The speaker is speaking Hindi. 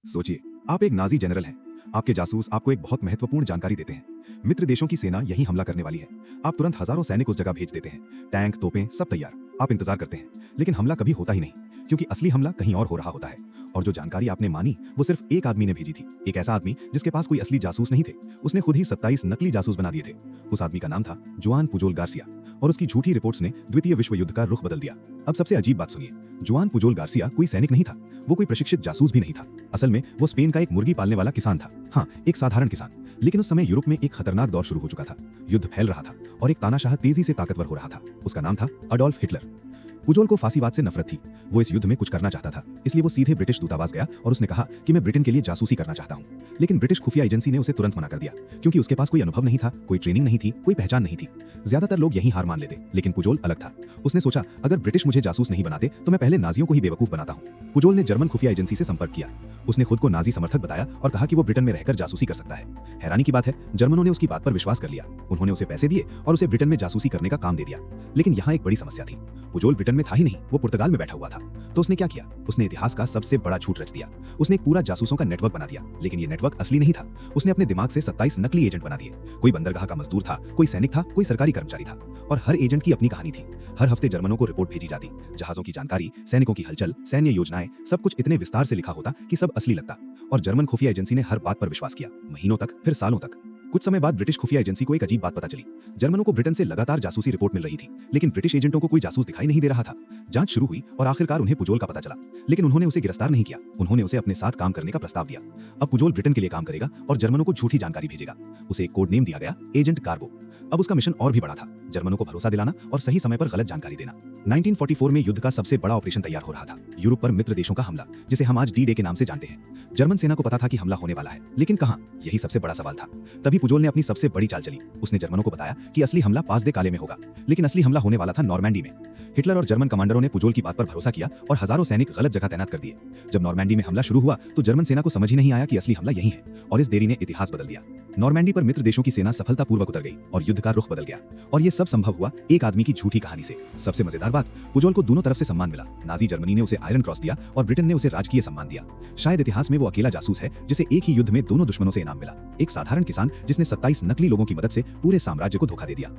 सोचिए, आप एक नाजी जनरल हैं। आपके जासूस आपको एक बहुत महत्वपूर्ण जानकारी देते हैं। मित्र देशों की सेना यहीं हमला करने वाली है। आप तुरंत हजारों सैनिक उस जगह भेज देते हैं। टैंक, तोपें सब तैयार। आप इंतजार करते हैं, लेकिन हमला कभी होता ही नहीं, क्योंकि असली हमला कहीं और हो रहा होता है। और जो जानकारी आपने मानी, वो सिर्फ एक आदमी ने भेजी थी। एक ऐसा आदमी जिसके पास कोई असली जासूस नहीं थे। उसने खुद ही 27 नकली जासूस बना दिए थे। उस आदमी का नाम था जुआन पुजोल गार्सिया, और उसकी झूठी रिपोर्ट्स ने द्वितीय विश्व युद्ध का रुख बदल दिया। अब सबसे अजीब बात सुनिए, जुआन पुजोल गार्सिया कोई सैनिक नहीं था। वो कोई प्रशिक्षित जासूस भी नहीं था। असल में वो स्पेन का एक मुर्गी पालने वाला किसान था। हाँ, एक साधारण किसान। लेकिन उस समय यूरोप में एक खतरनाक दौर शुरू हो चुका था। युद्ध फैल रहा था और एक तानाशाह तेजी से ताकतवर हो रहा था। उसका नाम था अडोल्फ हिटलर। पुजोल को फांसीवाद से नफरत थी। वो इस युद्ध में कुछ करना चाहता था, इसलिए वो सीधे ब्रिटिश दूतावास गया और उसने कहा कि मैं ब्रिटेन के लिए जासूसी करना चाहता हूँ। लेकिन ब्रिटिश खुफिया एजेंसी ने उसे तुरंत मना कर दिया, क्योंकि उसके पास कोई अनुभव नहीं था, कोई ट्रेनिंग नहीं थी, कोई पहचान नहीं थी। ज्यादातर लोग यही हार मान लेते, लेकिन पुजोल अलग था। उसने सोचा, अगर ब्रिटिश मुझे जासूस नहीं बनाते तो मैं पहले नाजियों को ही बेवकूफ बनाता हूँ। पुजोल ने जर्मन खुफिया एजेंसी से संपर्क किया। उसने खुद को नाजी समर्थक बताया और कहा कि वो ब्रिटेन में रहकर जासूसी कर सकता है। हैरानी की बात है, जर्मनों ने उसकी बात पर विश्वास कर लिया। उन्होंने उसे पैसे दिए और उसे ब्रिटेन में जासूसी करने का काम दे दिया। लेकिन यहाँ एक बड़ी समस्या थी। पुजोल ब्रिटेन में था ही नहीं, वो पुर्तगाल में बैठा हुआ था। तो उसने क्या किया? उसने इतिहास का सबसे बड़ा झूठ रच दिया। उसने एक पूरा जासूसों का नेटवर्क बना दिया, लेकिन ये नेटवर्क असली नहीं था। उसने अपने दिमाग से 27 नकली एजेंट बना दिए। कोई बंदरगाह का मजदूर था, कोई सैनिक था, कोई सरकारी कर्मचारी था, और हर एजेंट की अपनी कहानी थी। हर हफ्ते जर्मनों को रिपोर्ट भेजी जाती। जहाजों की जानकारी, सैनिकों की हलचल, सैन्य योजनाएं, सब कुछ इतने विस्तार से लिखा होता कि सब असली लगता। और जर्मन खुफिया एजेंसी ने हर बात पर विश्वास किया, महीनों तक, फिर सालों तक। कुछ समय बाद ब्रिटिश खुफिया एजेंसी को एक अजीब बात पता चली। जर्मनों को ब्रिटेन से लगातार जासूसी रिपोर्ट मिल रही थी, लेकिन ब्रिटिश एजेंटों को कोई जासूस दिखाई नहीं दे रहा था। जांच शुरू हुई और आखिरकार उन्हें पुजोल का पता चला, लेकिन उन्होंने उसे गिरफ्तार नहीं किया। उन्होंने उसे अपने साथ काम करने का प्रस्ताव दिया। अब पुजोल ब्रिटेन के लिए काम करेगा और जर्मनों को झूठी जानकारी भेजेगा। उसे एक कोड नेम दिया गया, एजेंट कार्बो। अब उसका मिशन और भी बड़ा था, जर्मनों को भरोसा दिलाना और सही समय पर गलत जानकारी देना। 1944 में युद्ध का सबसे बड़ा ऑपरेशन तैयार हो रहा था, यूरोप पर मित्र देशों का हमला, जिसे हम आज डी डे के नाम से जानते हैं। जर्मन सेना को पता था कि हमला होने वाला है, लेकिन कहां? यही सबसे बड़ा सवाल था। तभी पुजोल ने अपनी सबसे बड़ी चाल चली। उसने जर्मनों को बताया कि असली हमला पास दे काले में होगा, लेकिन असली हमला होने वाला था नॉर्मैंडी में। हिटलर और जर्मन कमांडरों ने पुजोल की बात पर भरोसा किया और हजारों सैनिक गलत जगह तैनात कर दिए। जब नॉर्मैंडी में हमला शुरू हुआ तो जर्मन सेना को समझ ही नहीं आया कि असली हमला यही है, और इस देरी ने इतिहास बदल दिया। नॉर्मैंडी पर मित्र देशों की सेना सफलतापूर्वक उतर गई और युद्ध का रुख बदल गया। और ये सब संभव हुआ एक आदमी की झूठी कहानी से। सबसे मजेदार बात, पुजोल को दोनों तरफ से सम्मान मिला। नाजी जर्मनी ने उसे आयरन क्रॉस दिया और ब्रिटेन ने उसे राजकीय सम्मान दिया। शायद इतिहास में वो अकेला जासूस है जिसे एक ही युद्ध में दोनों दुश्मनों से इनाम मिला। एक साधारण किसान जिसने 27 नकली लोगों की मदद से पूरे साम्राज्य को धोखा दे दिया।